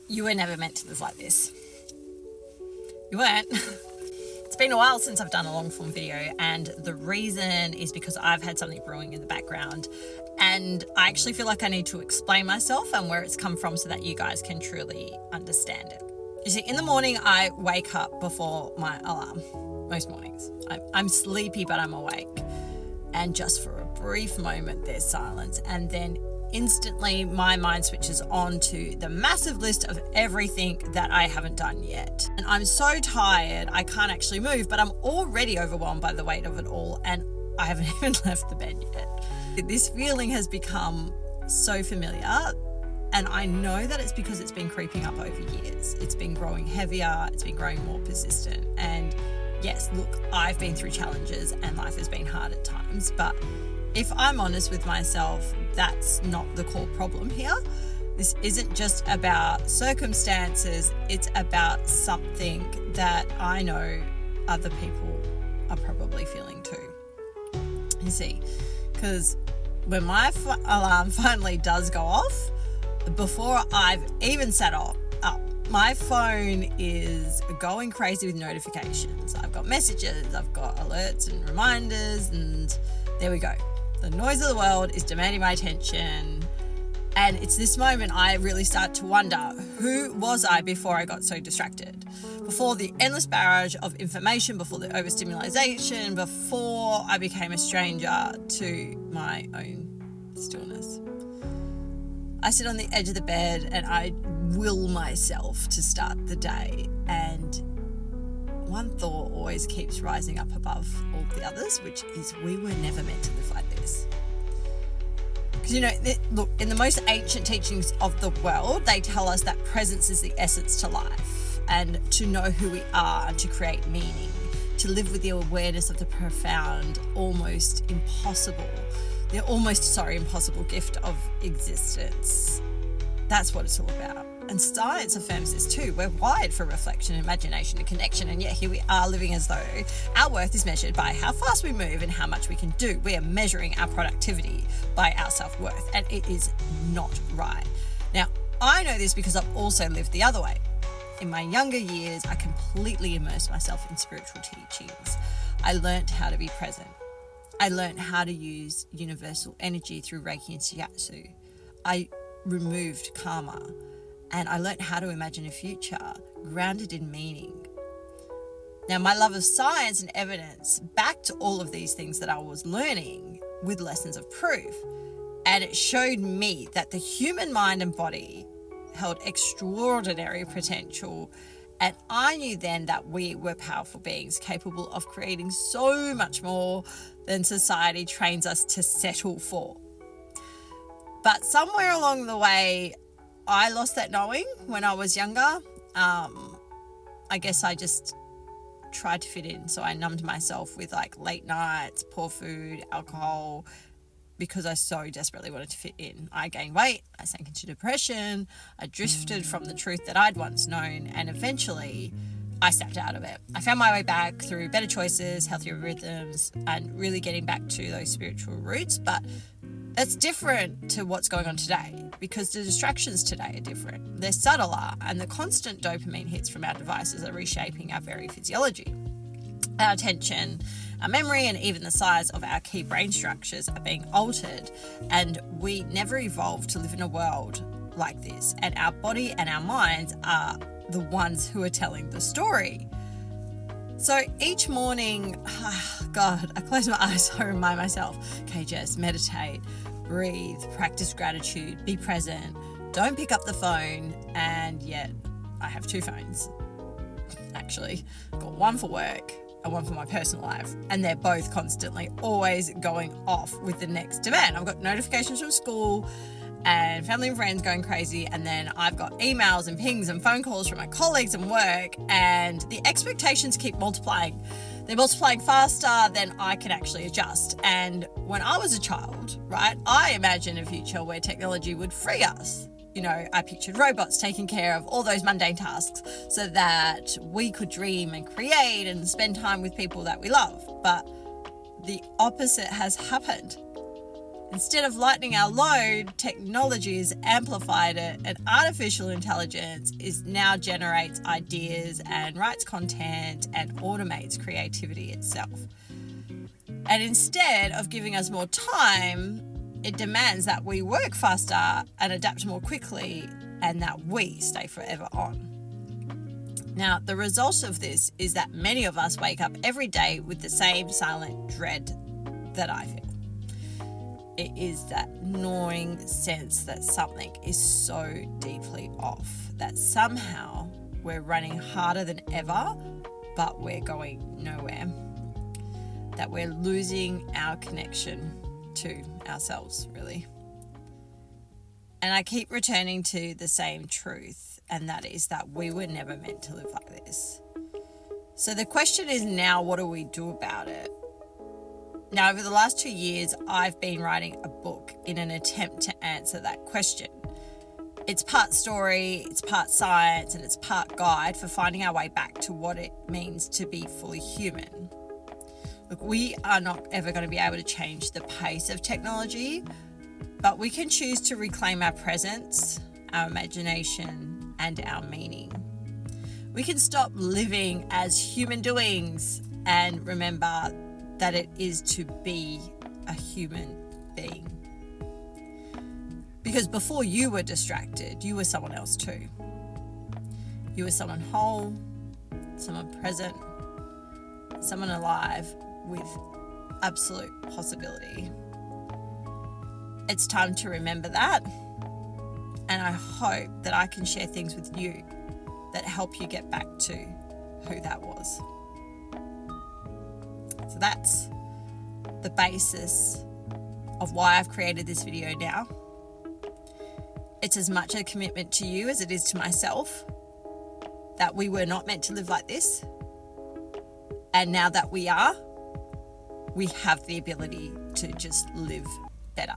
You were never meant to live like this. You weren't. It's been a while since I've done a long form video, and the reason is because I've had something brewing in the background, and I actually feel like I need to explain myself and where it's come from so that you guys can truly understand it. You see, in the morning I wake up before my alarm. Most mornings. I'm sleepy, but I'm awake. And just for a brief moment there's silence, and then instantly my mind switches on to the massive list of everything that I haven't done yet. And I'm so tired I can't actually move, but I'm already overwhelmed by the weight of it all, and I haven't even left the bed yet. This feeling has become so familiar, and I know that it's because it's been creeping up over years. It's been growing heavier, it's been growing more persistent, and yes, look, I've been through challenges and life has been hard at times, but if I'm honest with myself, that's not the core problem here. This isn't just about circumstances, it's about something that I know other people are probably feeling too. You see, because when my alarm finally does go off, before I've even sat up, my phone is going crazy with notifications. I've got messages, I've got alerts and reminders, and there we go. The noise of the world is demanding my attention. And it's this moment I really start to wonder, who was I before I got so distracted? Before the endless barrage of information, before the overstimulation, before I became a stranger to my own stillness. I sit on the edge of the bed and I will myself to start the day, and one thought always keeps rising up above all the others, which is we were never meant to live like this. Because look, in the most ancient teachings of the world, they tell us that presence is the essence to life, and to know who we are, to create meaning, to live with the awareness of the profound, impossible gift of existence. That's what it's all about. And science affirms this too. We're wired for reflection, imagination, and connection, and yet here we are living as though our worth is measured by how fast we move and how much we can do. We are measuring our productivity by our self-worth, and it is not right. Now, I know this because I've also lived the other way. In my younger years, I completely immersed myself in spiritual teachings. I learned how to be present. I learned how to use universal energy through Reiki and Shiatsu. I removed karma, and I learned how to imagine a future grounded in meaning. Now, my love of science and evidence backed all of these things that I was learning with lessons of proof, and it showed me that the human mind and body held extraordinary potential, and I knew then that we were powerful beings capable of creating so much more than society trains us to settle for. But somewhere along the way, I lost that knowing when I was younger. I guess I just tried to fit in. So I numbed myself with late nights, poor food, alcohol, because I so desperately wanted to fit in. I gained weight, I sank into depression, I drifted from the truth that I'd once known, and eventually I stepped out of it. I found my way back through better choices, healthier rhythms, and really getting back to those spiritual roots. But that's different to what's going on today, because the distractions today are different. They're subtler, and the constant dopamine hits from our devices are reshaping our very physiology. Our attention, our memory, and even the size of our key brain structures are being altered, and we never evolved to live in a world like this. And our body and our minds are the ones who are telling the story. So each morning, God, I close my eyes, I remind myself, okay, Jess, meditate, breathe, practice gratitude, be present, don't pick up the phone. And yet I have two phones, actually. I've got one for work and one for my personal life, and they're both constantly always going off with the next demand. I've got notifications from school and family and friends going crazy, and then I've got emails and pings and phone calls from my colleagues and work, and the expectations keep multiplying. They're multiplying faster than I can actually adjust. And when I was a child, right, I imagined a future where technology would free us. I pictured robots taking care of all those mundane tasks so that we could dream and create and spend time with people that we love. But the opposite has happened. Instead of lightening our load, technology has amplified it, and artificial intelligence now generates ideas and writes content and automates creativity itself. And instead of giving us more time, it demands that we work faster and adapt more quickly, and that we stay forever on. Now, the result of this is that many of us wake up every day with the same silent dread that I feel. It is that gnawing sense that something is so deeply off, that somehow we're running harder than ever, but we're going nowhere. That we're losing our connection to ourselves, really. And I keep returning to the same truth, and that is that we were never meant to live like this. So the question is now, what do we do about it? Now, over the last 2 years, I've been writing a book in an attempt to answer that question. It's part story, it's part science, and it's part guide for finding our way back to what it means to be fully human. Look, we are not ever going to be able to change the pace of technology, but we can choose to reclaim our presence, our imagination, and our meaning. We can stop living as human doings and remember that it is to be a human being. Because before you were distracted, you were someone else too. You were someone whole, someone present, someone alive with absolute possibility. It's time to remember that, and I hope that I can share things with you that help you get back to who that was. So that's the basis of why I've created this video now. It's as much a commitment to you as it is to myself that we were not meant to live like this. And now that we are, we have the ability to just live better.